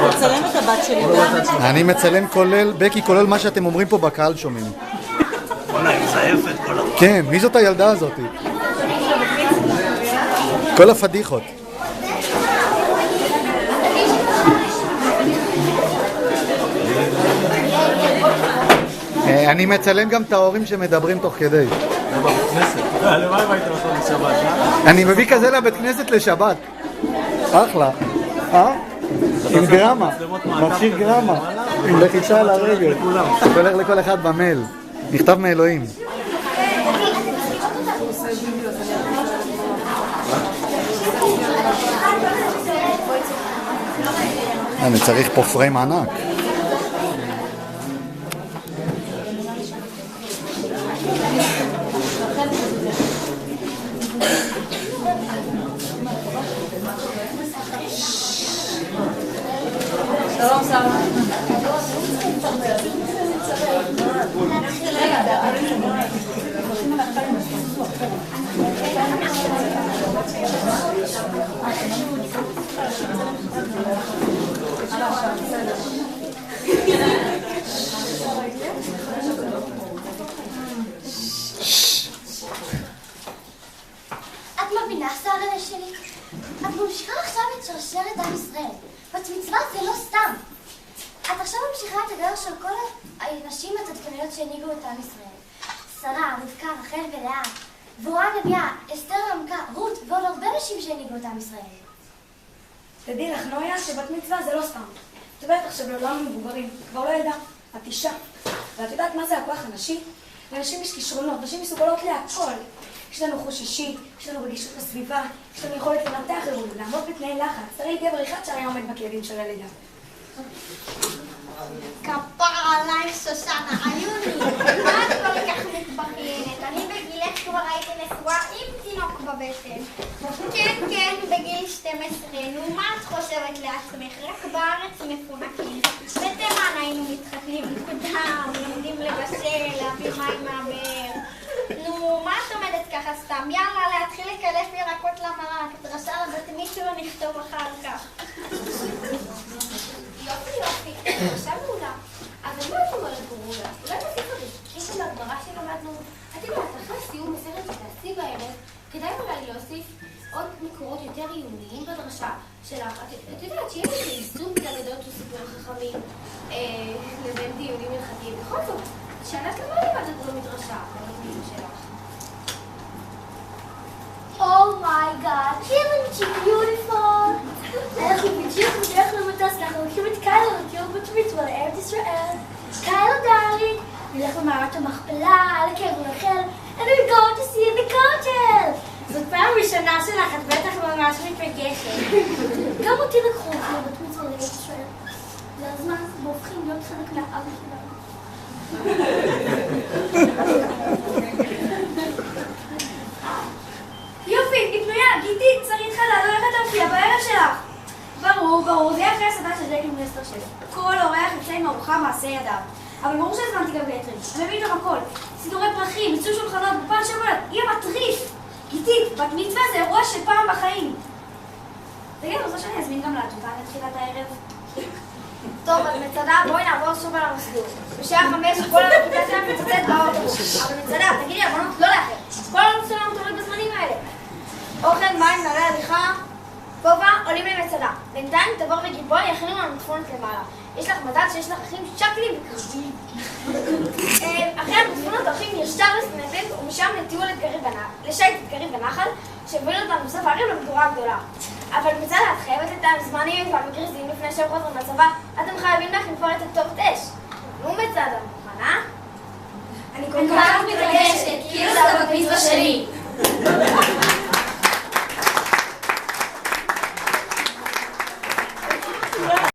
מצלם את הבת שלי. אני מצלם כולל, בקי, כולל מה שאתם אומרים פה בקהל שומעים. בוא'נה, היא מזייפת כל הזמן. כן, מי זאת הילדה הזאת? כל הפדיחות. אני מצלם גם את ההורים שמדברים תוך כדי. למה אם הייתם עושים לשבת? אני מביא כזה לבית כנסת לשבת. אחלה. עם גרמה. מכשיר גרמה. עם לחיצה על הרגל. הולך לכל אחד במייל. נכתב מאלוהים. אני צריך פה פריים ענק. שלום שרה. את מבינה, שרה שלי? את ממשיכה עכשיו את שרשרת עם ישראל. בת מצווה זה לא סתם. את עכשיו ממשיכה את הדרך של כל הנשים הצדקניות שהנהיגו את עם ישראל. שרה, רבקה, רחל ולאה, דבורה הנביאה, אסתר המלכה, רות ועוד הרבה נשים שהנהיגו את עם ישראל. תדעי לך, נויה, שבת מצווה זה לא סתם. את אומרת עכשיו לעולם מבוגרים, כבר לא ידע, את אישה. ואת יודעת מה זה הכוח הנשי? לנשים יש כישרונות, נשים מסוגלות להכל. יש לנו חוש אישי, יש לנו רגישות לסביבה, יש לנו יכולת לנתח אירועים, לעמוד בתנאי לחץ. תראי גבר אחד שהיה עומד בכאבים של הלידה. כפרה עלייך שושנה, עיוני, מה את כל כך מתבכיינת? אני בגילך כבר הייתי נשואה עם תינוק בבטן. כן, כן, בגיל 12, נו, מה את חושבת לעצמך? רק בארץ מפונקים. בתימן היינו מתחתנים מוקדם, לומדים לבשל, להביא מים מהבאר. נו, מה את עומדת ככה סתם? יאללה, להתחיל לקלף ירקות למרק, דרשה לבת מישהו נכתוב אחר כך. יופי, עכשיו מעולה. אבל מה את אומרת גורולה? אולי תוסיף עוד קטע מהגמרא שלמדנו? את יודעת, אחרי סיום מסכת שתעשי בערב, כדאי אולי להוסיף עוד מקורות יותר עיוניים בדרשה שלך. את יודעת שיש איזה איזון בין אגדות וסיפורי חכמים לבין דיונים הלכתיים. בכל זאת, שנה שלמה לימדת במדרשה, בדיון שלך. אומייגאד, isn't she beautiful? אנחנו בדיוק בדרך למטוס, אנחנו לוקחים את קיילו לטיול בת מצווה לארץ ישראל. קיילו דארלינג, נלך במערת המכפלה, לקבר רחל, and we go to see the coaches. זאת פעם ראשונה שלך, את בטח ממש מתרגשת. גם אותי לקחו לבת מצווה לארץ ישראל. זה הזמן, אנחנו הופכים להיות חלק מהאבא שלנו. יופי, התנויה, גיטי, צריך חלה, לא הולכת להופיע בערב שלך. ברור, זה אחרי הסדה של דקל מסטר שלי. כל אורח יוצא עם ארוחה מעשה ידיו. אבל ברור שהזמנתי גם גטרין. אני מביא איתם הכל. סידורי פרחים, מיצוי שולחנות, בפעם שוקולד, יהיה מטריף. גיטי, בת מצווה זה אירוע של פעם בחיים. תגיד, אני רוצה שאני אזמין גם לעתודה לתחילת הערב. טוב, אז מצדה, בואי נעבור שוב על המסלול. בשעה 5 כל הכיתה שלנו מצטט באוטובוס. אבל מצדה, תגידי, הבנות, לא לאחר. כל הנושא שלנו תוריד בזמנים האלה. אוכל, מים, נעלי הליכה, כובע, עולים למצדה. בינתיים תבור וגלבוע יכינו לנו תפונת למעלה. יש לך מזל שיש לך אחים שקלים וקרבים. אחרי התפונות הולכים ישר לסנפלד ומשם לטיול לשייט אתגרים בנחל שהובילו אותנו בסוף הערים למדורה הגדולה. אבל מצד את חייבת לתאם זמנים והמגריזים לפני שהם חוזרים לצבא. אתם חייבים להכין כבר את הטופ 9. נו מצד, מוכנה? אני כל כך מתרגשת, כאילו זה